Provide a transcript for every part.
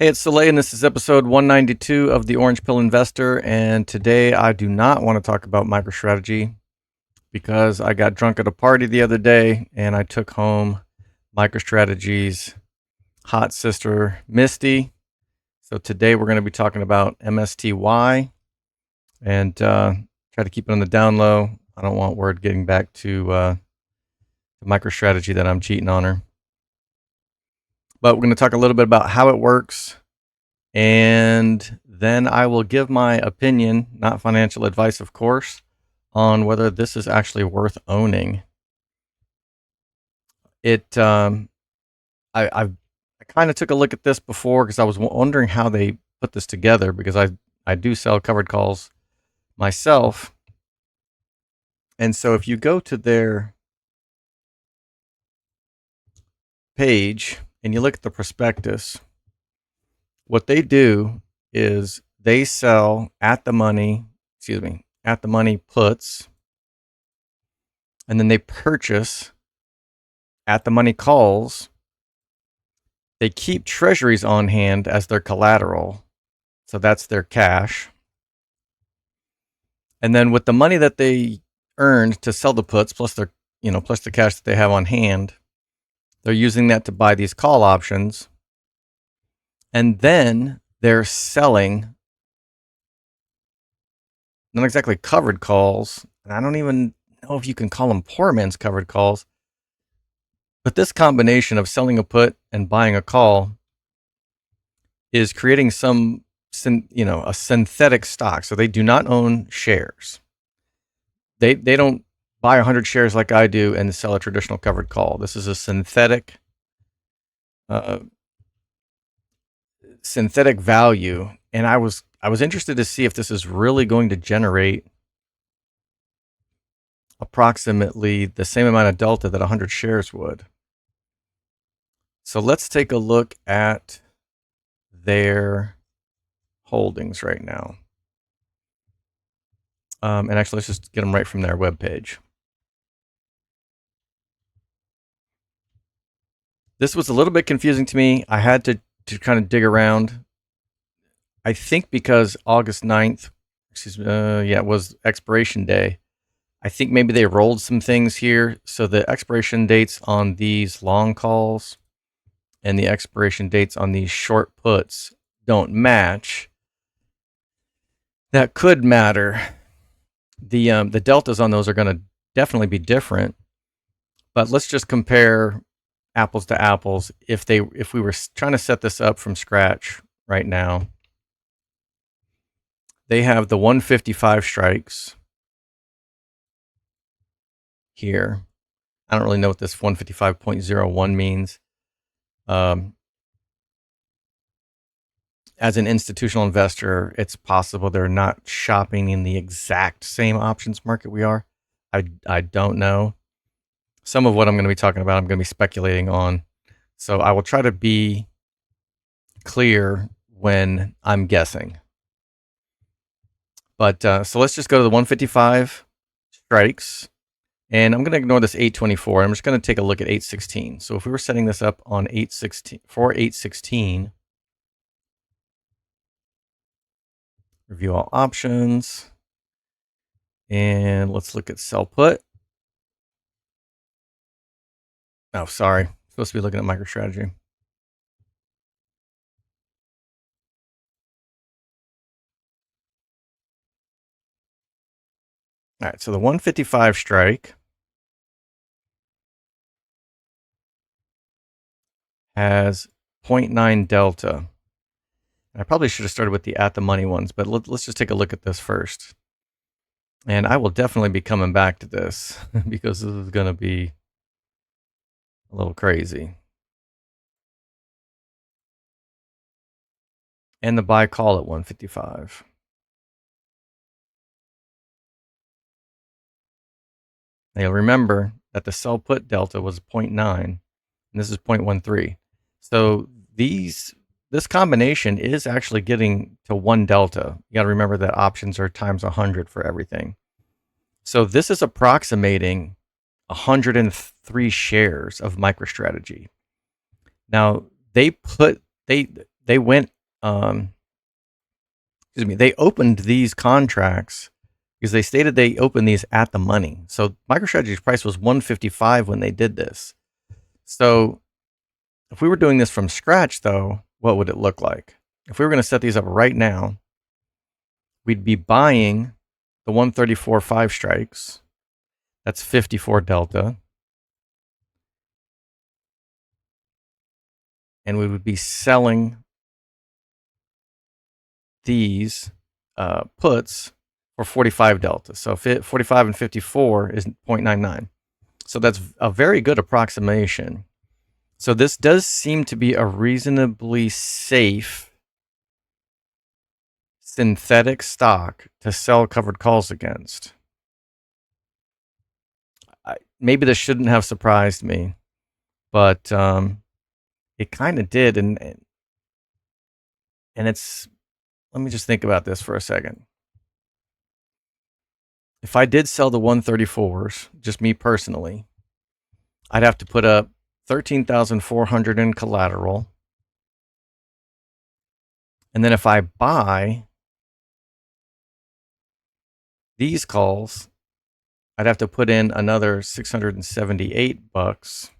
Hey, it's Soleil, and this is episode 192 of the Orange Pill Investor. And today I do not want to talk about MicroStrategy because I got drunk at a party the other day and I took home MicroStrategy's hot sister, Misty. So today we're going to be talking about MSTY and try to keep it on the down low. I don't want word getting back to MicroStrategy that I'm cheating on her. But we're going to talk a little bit about how it works. And then I will give my opinion, not financial advice, of course, on whether this is actually worth owning. I kind of took a look at this before because I was wondering how they put this together, because I do sell covered calls myself. And so if you go to their page and you look at the prospectus, what they do is they sell at the money puts, and then they purchase at the money calls. They keep treasuries on hand as their collateral, so that's their cash. And then with the money that they earned to sell the puts, plus their plus the cash that they have on hand, they're using that to buy these call options. And then they're selling not exactly covered calls, and I don't even know if you can call them poor man's covered calls, but this combination of selling a put and buying a call is creating a synthetic stock. So they do not own shares. They don't buy 100 shares like I do and sell a traditional covered call. This is a synthetic value, and I was interested to see if this is really going to generate approximately the same amount of delta that 100 shares would. So let's take a look at their holdings right now. And actually, let's just get them right from their webpage. This was a little bit confusing to me. I had to kind of dig around. I think because August 9th, it was expiration day. I think maybe they rolled some things here. So the expiration dates on these long calls and the expiration dates on these short puts don't match. That could matter. The deltas on those are going to definitely be different. But let's just compare apples to apples. If we were trying to set this up from scratch right now, they have the 155 strikes here. I don't really know what this 155.01 means. As an institutional investor, it's possible they're not shopping in the exact same options market we are. I don't know. Some of what I'm going to be talking about, I'm going to be speculating on. So I will try to be clear when I'm guessing. But so let's just go to the 155 strikes. And I'm going to ignore this 824. I'm just going to take a look at 816. So if we were setting this up on 816, review all options, and let's look at sell put. Oh, sorry. I'm supposed to be looking at MicroStrategy. All right, so the 155 strike has 0.9 delta. I probably should have started with the at the money ones, but let's just take a look at this first. And I will definitely be coming back to this because this is going to be a little crazy. And the buy call at 155. Now you'll remember that the sell put delta was 0.9, and this is 0.13. So this combination is actually getting to 1 delta. You got to remember that options are times 100 for everything. So this is approximating 103 shares of MicroStrategy. Now the they went, they opened these contracts because they stated they opened these at the money. So MicroStrategy's price was 155 when they did this. So if we were doing this from scratch, though, what would it look like? If we were going to set these up right now, we'd be buying the 134.5 strikes. That's 54 delta. And we would be selling these puts for 45 delta. So 45 and 54 is 0.99. So that's a very good approximation. So this does seem to be a reasonably safe synthetic stock to sell covered calls against. Maybe this shouldn't have surprised me, but it kind of did. And it's, let me just think about this for a second. If I did sell the 134s, just me personally, I'd have to put up 13,400 in collateral. And then if I buy these calls, I'd have to put in another 678 bucks.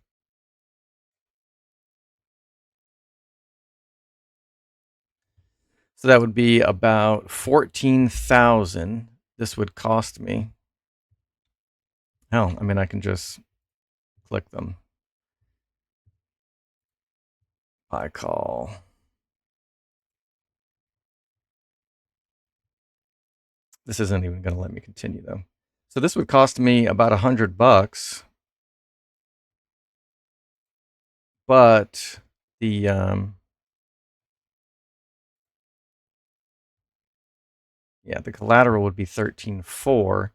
So that would be about 14,000 this would cost me. Hell, I mean, I can just click them. Buy call. This isn't even going to let me continue though. So this would cost me about $100, but the the collateral would be 13.4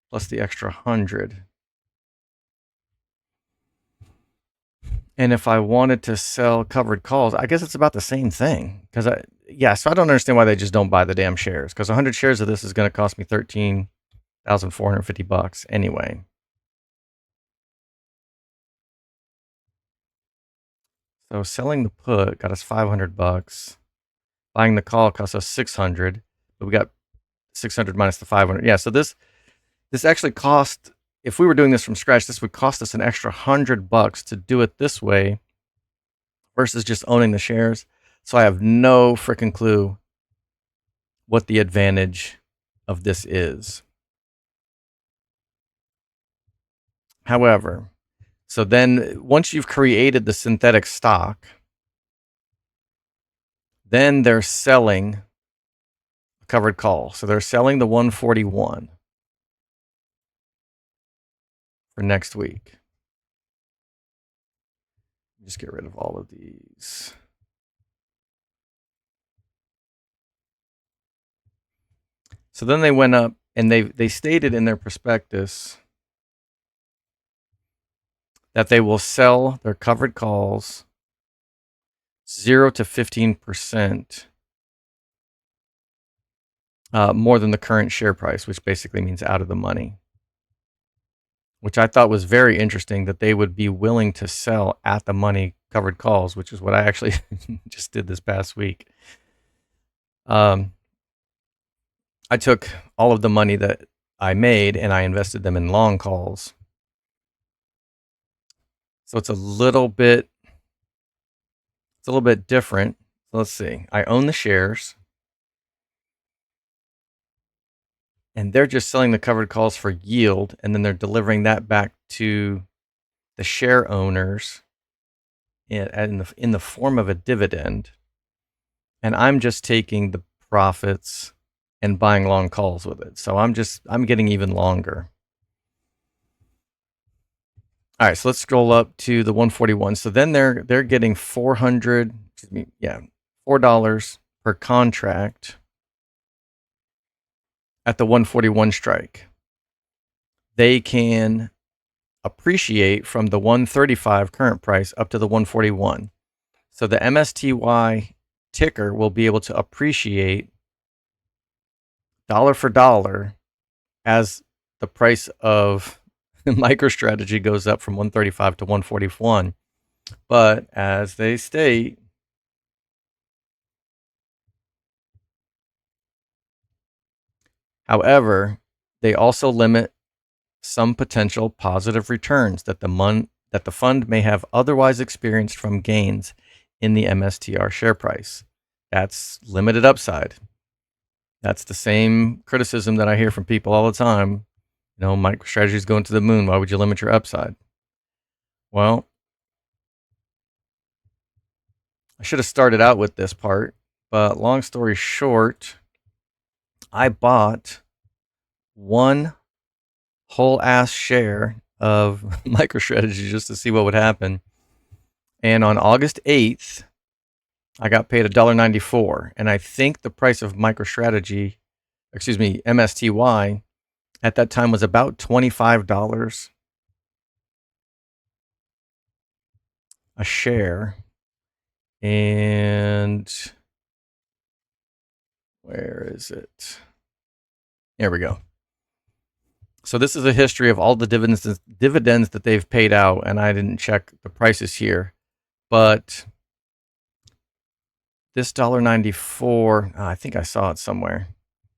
plus the extra 100. And if I wanted to sell covered calls, I guess it's about the same thing. So I don't understand why they just don't buy the damn shares. Because 100 shares of this is going to cost me $13,450 anyway. So selling the put got us $500. Buying the call cost us $600. But we got 600 minus the 500. Yeah, so this actually cost, if we were doing this from scratch, this would cost us an extra $100 to do it this way versus just owning the shares. So I have no freaking clue what the advantage of this is. However, so then once you've created the synthetic stock, then they're selling a covered call. So they're selling the 141 for next week. Just get rid of all of these. So then they went up and they stated in their prospectus that they will sell their covered calls 0 to 15% more than the current share price, which basically means out of the money. Which I thought was very interesting, that they would be willing to sell at the money covered calls, which is what I actually just did this past week. I took all of the money that I made and I invested them in long calls. So it's a little bit different. So let's see. I own the shares, and they're just selling the covered calls for yield, and then they're delivering that back to the share owners in the form of a dividend. And I'm just taking the profits and buying long calls with it. So I'm getting even longer. All right, so let's scroll up to the 141. So then they're getting $4 per contract at the 141 strike. They can appreciate from the 135 current price up to the 141. So the MSTY ticker will be able to appreciate dollar for dollar as the price of MicroStrategy goes up from 135 to 141. But as they state, However, they also limit some potential positive returns that the fund may have otherwise experienced from gains in the MSTR share price. That's limited upside. That's the same criticism that I hear from people all the time. You know, MicroStrategy is going to the moon. Why would you limit your upside? Well, I should have started out with this part, but long story short, I bought one whole ass share of MicroStrategy just to see what would happen. And on August 8th, I got paid $1.94. And I think the price of MicroStrategy, excuse me, MSTY, at that time was about $25 a share. And where is it? There we go. So this is a history of all the dividends that they've paid out, and I didn't check the prices here, but this $1.94, I think I saw it somewhere.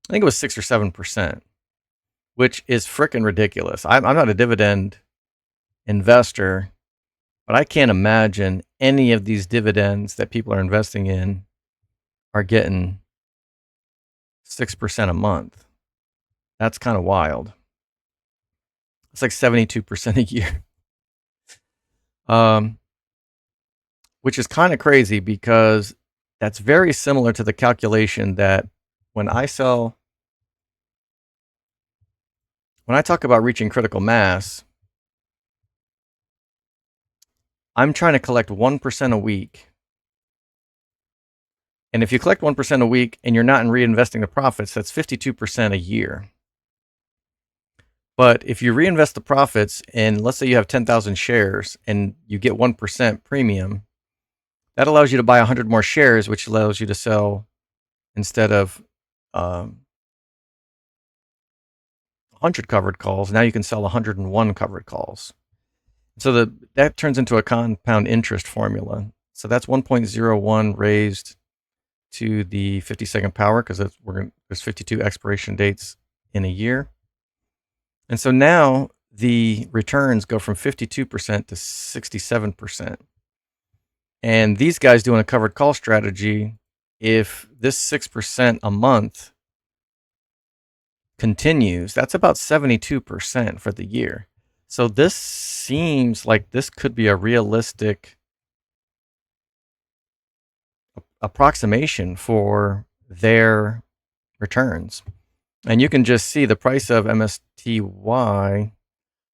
I think it was 6 or 7%, which is freaking ridiculous. I'm not a dividend investor, but I can't imagine any of these dividends that people are investing in are getting 6% a month. That's kind of wild. It's like 72% a year. Which is kind of crazy because that's very similar to the calculation that when I talk about reaching critical mass, I'm trying to collect 1% a week. And if you collect 1% a week and you're not in reinvesting the profits, that's 52% a year. But if you reinvest the profits and let's say you have 10,000 shares and you get 1% premium, that allows you to buy 100 more shares, which allows you to sell instead of 100 covered calls. Now you can sell 101 covered calls. So that turns into a compound interest formula. So that's 1.01 raised to the 52nd power because there's 52 expiration dates in a year. And so now the returns go from 52% to 67%. And these guys doing a covered call strategy, if this 6% a month continues, that's about 72% for the year. So this seems like this could be a realistic approximation for their returns. And you can just see the price of MSTY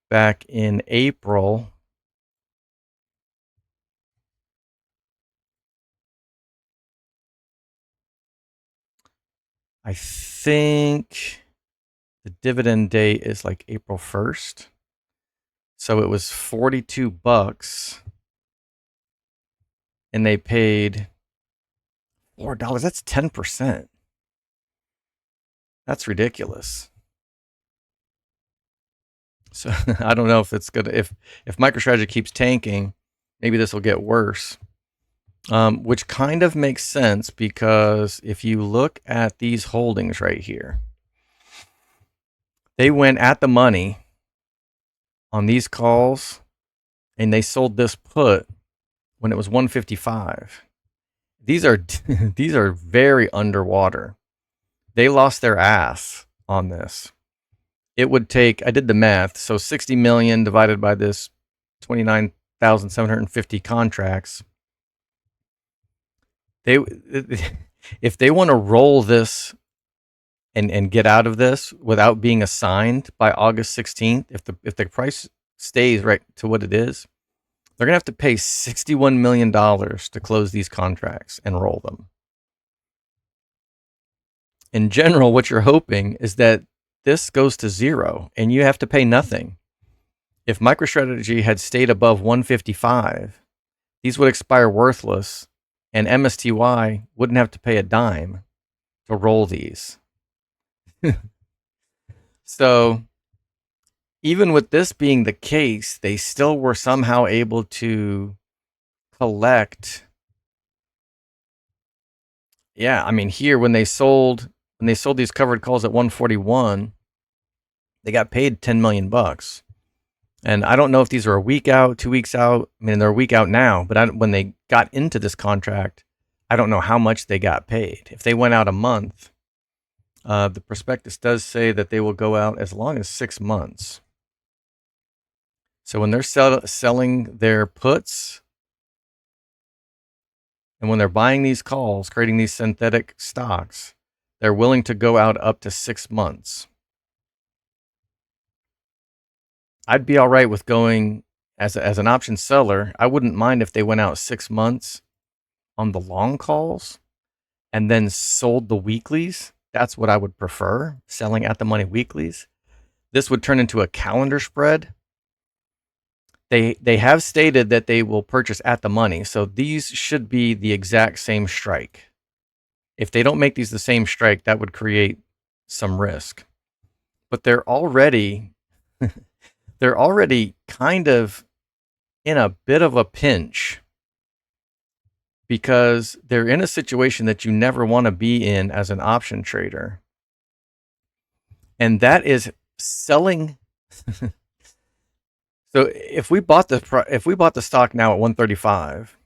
back in April. I think the dividend date is like April 1st. So it was $42 and they paid $4. That's 10%. That's ridiculous. So I don't know if it's good. If MicroStrategy keeps tanking, maybe this will get worse. Which kind of makes sense because if you look at these holdings right here, they went at the money on these calls and they sold this put when it was 155. These are these are very underwater. They lost their ass on this. It would take, I did the math, so 60 million divided by this 29,750 contracts. If they want to roll this and get out of this without being assigned by August 16th, if the price stays right to what it is, they're going to have to pay $61 million to close these contracts and roll them. In general, what you're hoping is that this goes to zero and you have to pay nothing. If MicroStrategy had stayed above 155, these would expire worthless and MSTY wouldn't have to pay a dime to roll these. So even with this being the case, they still were somehow able to collect. Yeah, I mean, here when they sold when they sold these covered calls at 141, they got paid $10 million. And I don't know if these are a week out, 2 weeks out. I mean, they're a week out now, but when they got into this contract, I don't know how much they got paid. If they went out a month, the prospectus does say that they will go out as long as 6 months. So when they're selling their puts and when they're buying these calls, creating these synthetic stocks, they're willing to go out up to 6 months. I'd be all right with going as an option seller. I wouldn't mind if they went out 6 months on the long calls and then sold the weeklies. That's what I would prefer, selling at the money weeklies. This would turn into a calendar spread. They have stated that they will purchase at the money, so these should be the exact same strike. If they don't make these the same strike, that would create some risk. But they're already kind of in a bit of a pinch because they're in a situation that you never want to be in as an option trader. And that is selling. So if we bought the stock now at 135,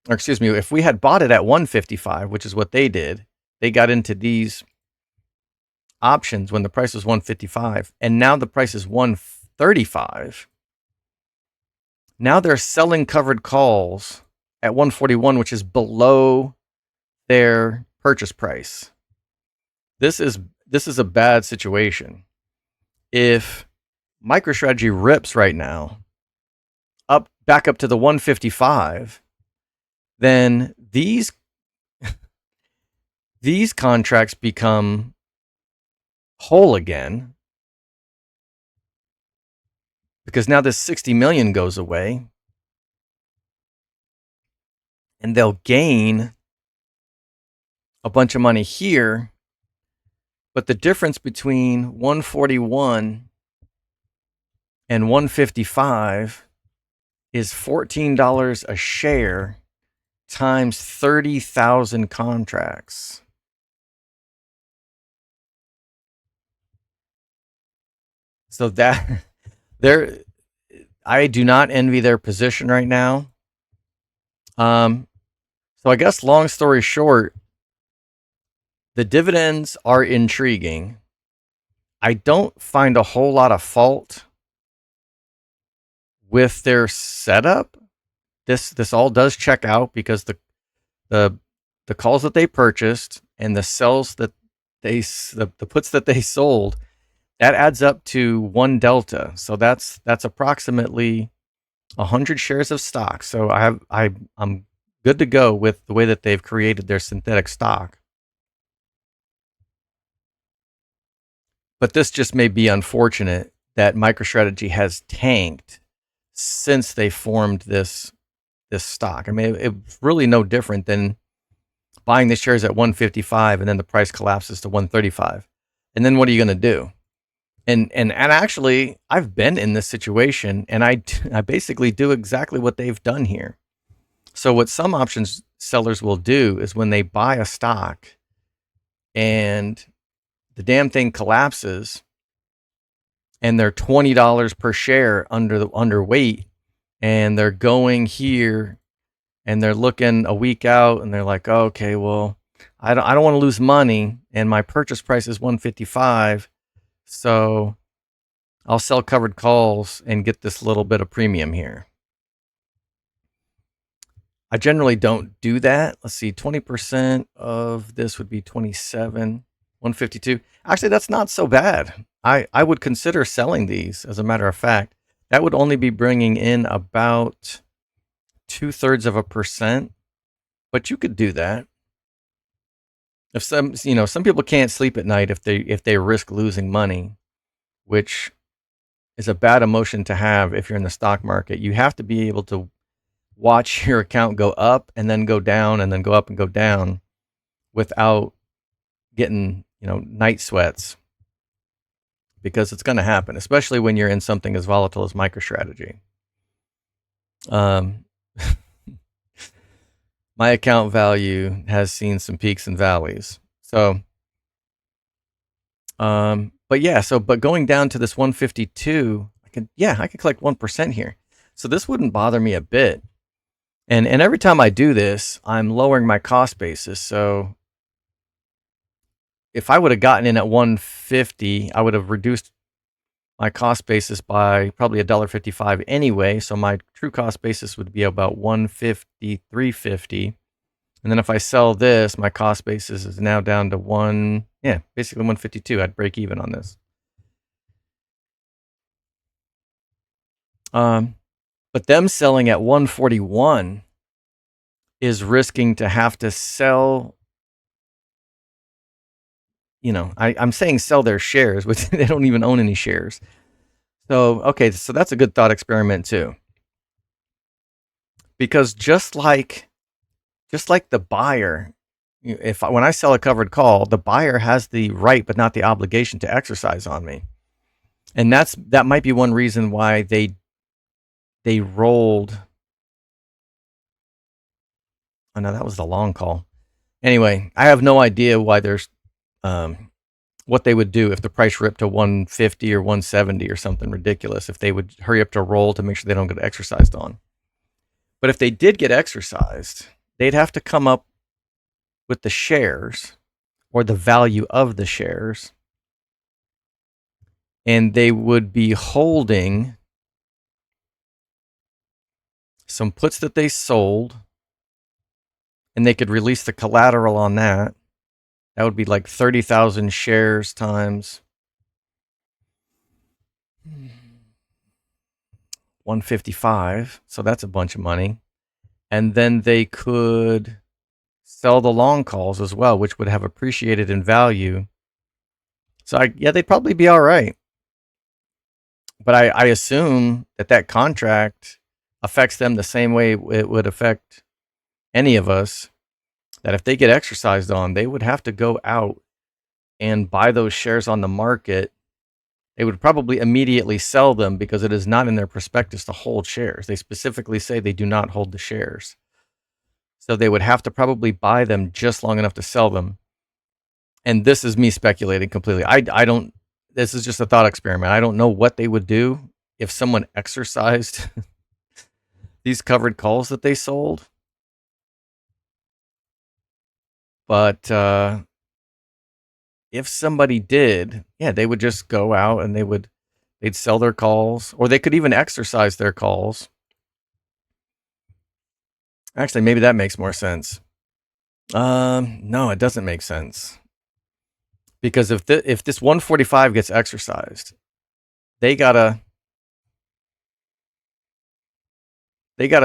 or excuse me, if we had bought it at 155, which is what they did, they got into these options when the price was 155, and now the price is 135. Now they're selling covered calls at 141, which is below their purchase price. This is a bad situation. If MicroStrategy rips right now back up to the 155, then these contracts become whole again because now this 60 million goes away and they'll gain a bunch of money here, but the difference between 141 and 155 is $14 a share times 30,000 contracts. So I do not envy their position right now. So I guess long story short, the dividends are intriguing. I don't find a whole lot of fault with their setup. This all does check out because the calls that they purchased and the sells that the puts that they sold, that adds up to 1 delta. So that's approximately 100 shares of stock. So I'm good to go with the way that they've created their synthetic stock. But this just may be unfortunate that MicroStrategy has tanked since they formed this stock. I mean, it's really no different than buying the shares at 155 and then the price collapses to 135. And then what are you going to do? And actually, I've been in this situation, and I basically do exactly what they've done here. So what some options sellers will do is when they buy a stock and the damn thing collapses and they're $20 per share underweight, and they're going here and they're looking a week out and they're like, oh, okay, well, I don't want to lose money and my purchase price is 155. So I'll sell covered calls and get this little bit of premium here. I generally don't do that. Let's see, 20% of this would be 27, 152. Actually, that's not so bad. I would consider selling these, as a matter of fact. That would only be bringing in about 0.2%, but you could do that. If some people can't sleep at night if they risk losing money, which is a bad emotion to have if you're in the stock market. You have to be able to watch your account go up and then go down and then go up and go down without getting, night sweats, because it's going to happen, especially when you're in something as volatile as MicroStrategy. My account value has seen some peaks and valleys. So But yeah, but going down to this 152, I could collect 1% here. So this wouldn't bother me a bit. And every time I do this, I'm lowering my cost basis. So if I would have gotten in at 150, I would have reduced my cost basis by probably $1.55 anyway. So my true cost basis would be about 150, 350. And then if I sell this, my cost basis is now down to basically 152. I'd break even on this. But them selling at 141 is risking to have to sell. I'm saying sell their shares, which they don't even own any shares. So, okay, so that's a good thought experiment too. Because just like the buyer, when I sell a covered call, the buyer has the right but not the obligation to exercise on me. And that might be one reason why they rolled. Oh no, that was the long call. Anyway, I have no idea why there's what they would do if the price ripped to 150 or 170 or something ridiculous, if they would hurry up to roll to make sure they don't get exercised on. But if they did get exercised, they'd have to come up with the shares or the value of the shares, and they would be holding some puts that they sold, and they could release the collateral on that. That would be like 30,000 shares times 155. So that's a bunch of money. And then they could sell the long calls as well, which would have appreciated in value. So they'd probably be all right. But I assume that contract affects them the same way it would affect any of us. That if they get exercised on, they would have to go out and buy those shares on the market. They would probably immediately sell them because it is not in their prospectus to hold shares. They specifically say they do not hold the shares. So they would have to probably buy them just long enough to sell them. And this is me speculating completely. I don't, this is just a thought experiment. I don't know what they would do if someone exercised these covered calls that they sold. But if somebody did, they would just go out and they'd sell their calls, or they could even exercise their calls. Actually, maybe that makes more sense. No, it doesn't make sense. Because if this 145 gets exercised, they gotta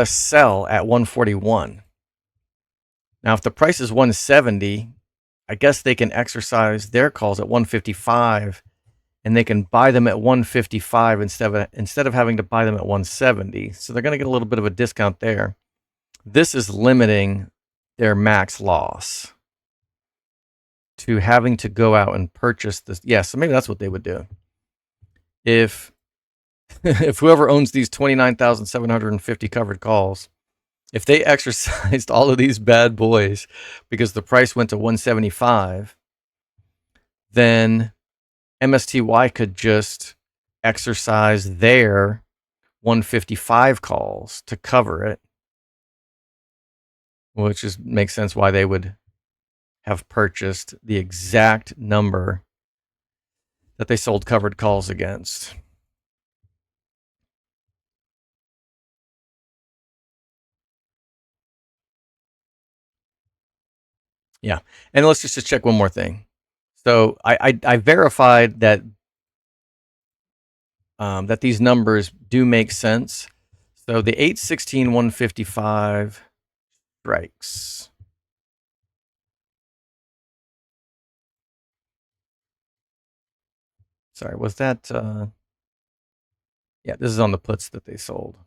sell at 141. Now, if the price is 170, I guess they can exercise their calls at 155, and they can buy them at 155 instead of having to buy them at 170. So they're going to get a little bit of a discount there. This is limiting their max loss to having to go out and purchase this. Yeah, so maybe that's what they would do. If whoever owns these 29,750 covered calls, if they exercised all of these bad boys because the price went to 175, then MSTY could just exercise their 155 calls to cover it, which makes sense why they would have purchased the exact number that they sold covered calls against. Yeah, and let's just check one more thing. So I verified that that these numbers do make sense. So the 816 155 strikes. Sorry, was that? Yeah, this is on the puts that they sold.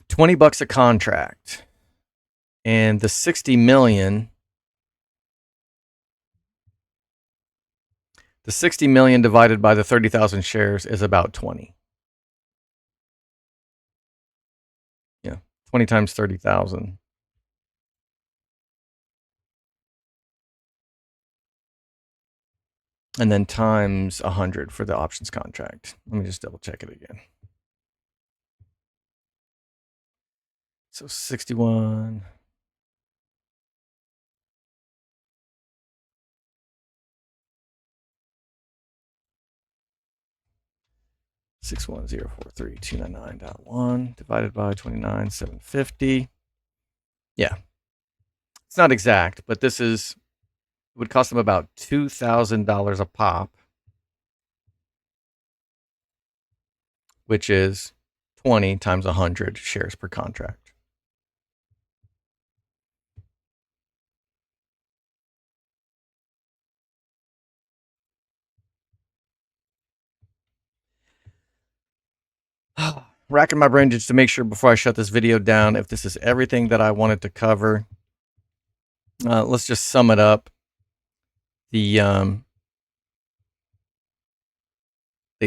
$20 a contract, and the 60 million. The 60 million divided by the 30,000 shares is about 20. Yeah. 20 times 30,000. And then times 100 for the options contract. Let me just double check it again. So 61. $61043,299.1 divided by 29,750. Yeah, it's not exact, but this is, it would cost them about $2,000 a pop, which is 20 times 100 shares per contract. Racking my brain just to make sure before I shut this video down if this is everything that I wanted to cover. Let's just sum it up. They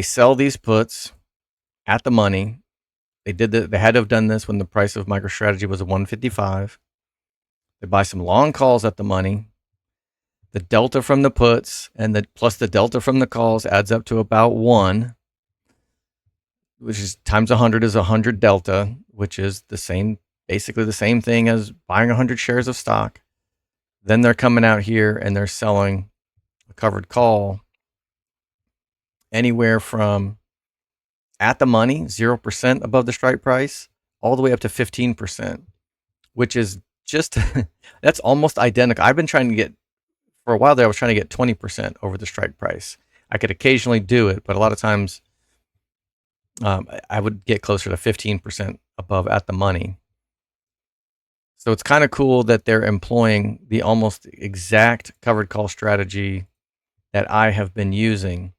sell these puts at the money. They had to have done this when the price of MicroStrategy was at 155. They buy some long calls at the money. The delta from the puts and plus the delta from the calls adds up to about 1, which is times 100 is 100 delta, which is the same, basically the same thing as buying 100 shares of stock. Then they're coming out here and they're selling a covered call anywhere from at the money, 0% above the strike price, all the way up to 15%, which is just, that's almost identical. I've been trying to get, for a while there, I was trying to get 20% over the strike price. I could occasionally do it, but a lot of times I would get closer to 15% above at the money. So it's kind of cool that they're employing the almost exact covered call strategy that I have been using.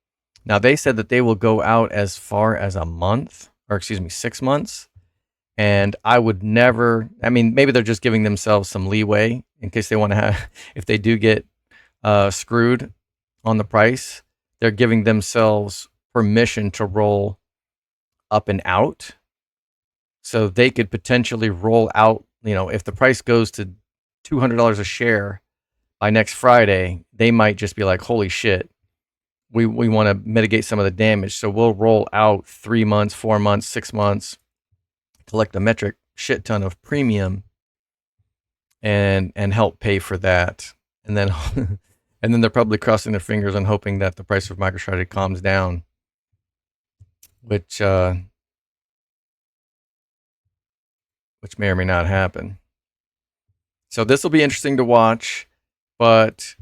Now, they said that they will go out as far as a month, or excuse me, 6 months. And I would never, I mean, maybe they're just giving themselves some leeway in case they want to have, if they do get screwed on the price, they're giving themselves permission to roll up and out. So they could potentially roll out, you know, if the price goes to $200 a share by next Friday, they might just be like, holy shit, we want to mitigate some of the damage. So we'll roll out 3 months, 4 months, 6 months, collect a metric shit ton of premium and help pay for that. And then and then they're probably crossing their fingers and hoping that the price of MicroStrategy calms down, which may or may not happen. So this will be interesting to watch, but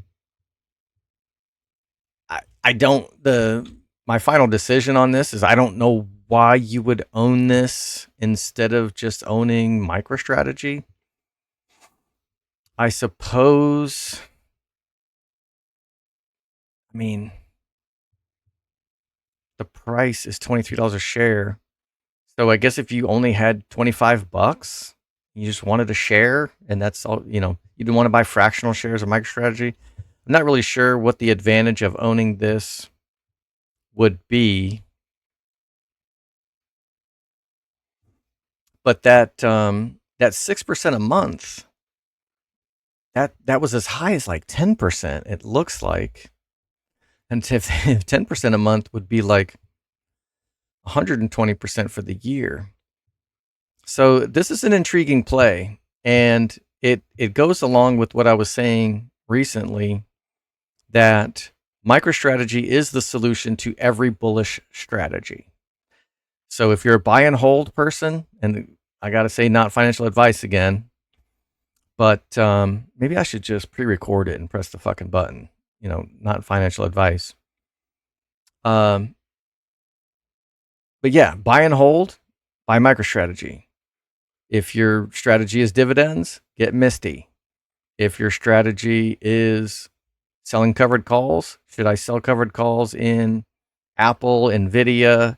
I don't, my final decision on this is I don't know why you would own this instead of just owning MicroStrategy. I suppose, I mean, the price is $23 a share. So I guess if you only had $25, you just wanted a share, and that's all, you know, you didn't want to buy fractional shares of MicroStrategy. I'm not really sure what the advantage of owning this would be, but that 6% a month, that was as high as like 10%. It looks like, and if 10% a month would be like 120% for the year. So this is an intriguing play, and it goes along with what I was saying recently, that MicroStrategy is the solution to every bullish strategy. So if you're a buy and hold person, and I got to say, not financial advice again, but maybe I should just pre-record it and press the fucking button, you know, not financial advice. But yeah, buy and hold, buy MicroStrategy. If your strategy is dividends, get MSTY. If your strategy is selling covered calls, should I sell covered calls in Apple, Nvidia,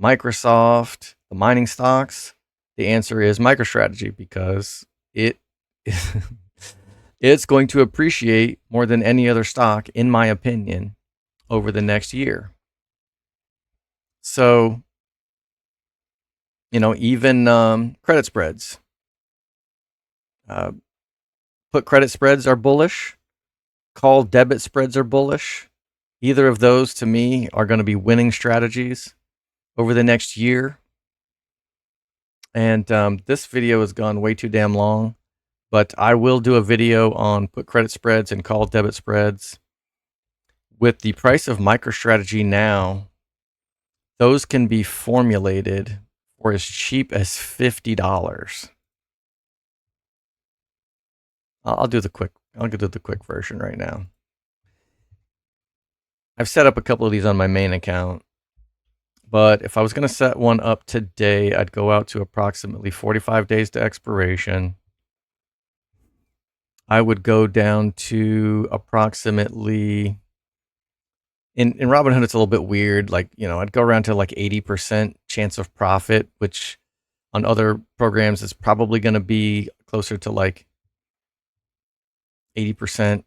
Microsoft, the mining stocks? The answer is MicroStrategy, because it's going to appreciate more than any other stock, in my opinion, over the next year. So even credit spreads. Put credit spreads are bullish. Call debit spreads are bullish. Either of those, to me, are going to be winning strategies over the next year. And this video has gone way too damn long, but I will do a video on put credit spreads and call debit spreads. With the price of MicroStrategy now, those can be formulated for as cheap as $50. I'll do the quick version right now. I've set up a couple of these on my main account, but if I was going to set one up today, I'd go out to approximately 45 days to expiration. I would go down to approximately, in Robinhood, it's a little bit weird. Like, I'd go around to like 80% chance of profit, which on other programs is probably going to be closer to like 80%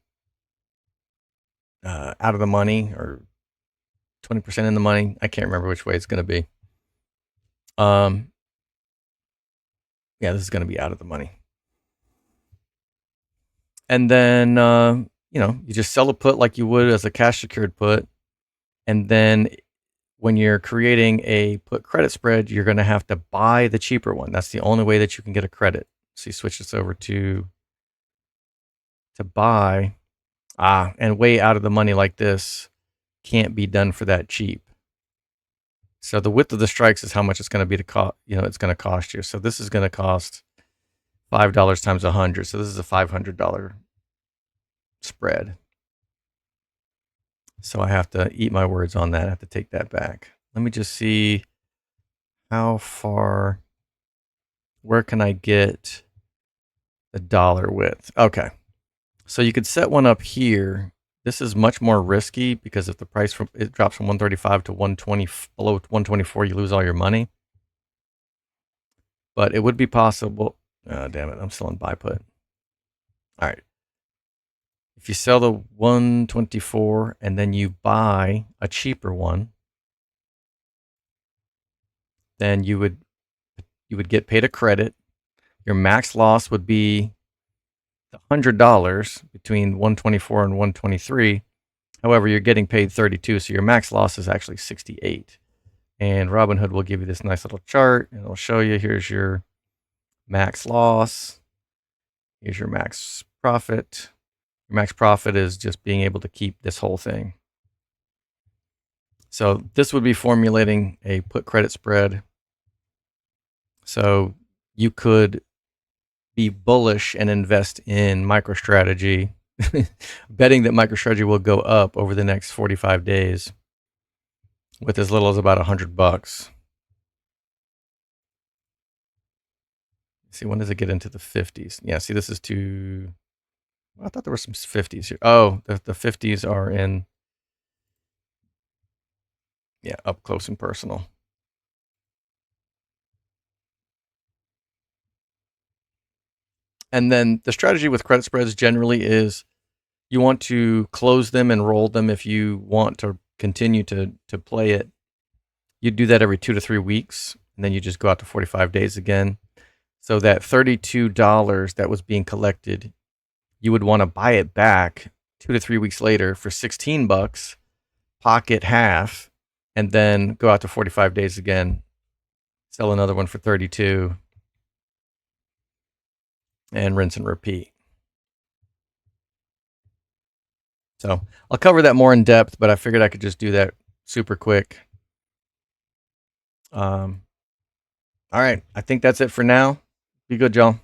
out of the money or 20% in the money. I can't remember which way it's going to be. Yeah, this is going to be out of the money. And then, you just sell a put like you would as a cash secured put. And then when you're creating a put credit spread, you're going to have to buy the cheaper one. That's the only way that you can get a credit. So you switch this over to buy. And way out of the money like this can't be done for that cheap. So the width of the strikes is how much it's going to be it's going to cost you. So this is going to cost $5 times 100. So this is a $500 spread. So I have to eat my words on that. I have to take that back. Let me just see how far, where can I get the dollar width? Okay. So you could set one up here. This is much more risky because if the price it drops from 135 to 120, below 124, you lose all your money. But it would be possible. Oh, damn it, I'm still in buy put. All right. If you sell the 124 and then you buy a cheaper one, then you would get paid a credit. Your max loss would be $100 between 124 and 123. However, you're getting paid 32, so your max loss is actually 68. And Robinhood will give you this nice little chart, and it'll show you, here's your max loss, here's your max profit. Your max profit is just being able to keep this whole thing. So this would be formulating a put credit spread. So you could be bullish and invest in MicroStrategy, betting that MicroStrategy will go up over the next 45 days with as little as about $100. See, when does it get into the 50s? Yeah, see, this is too. I thought there were some 50s here. Oh, the 50s are in, yeah, up close and personal. And then the strategy with credit spreads generally is you want to close them and roll them if you want to continue to play it. You do that every 2 to 3 weeks, and then you just go out to 45 days again. So that $32 that was being collected, you would want to buy it back 2 to 3 weeks later for $16, pocket half, and then go out to 45 days again, sell another one for 32, and rinse and repeat. So I'll cover that more in depth, but I figured I could just do that super quick. All right, I think that's it for now. Be good, y'all.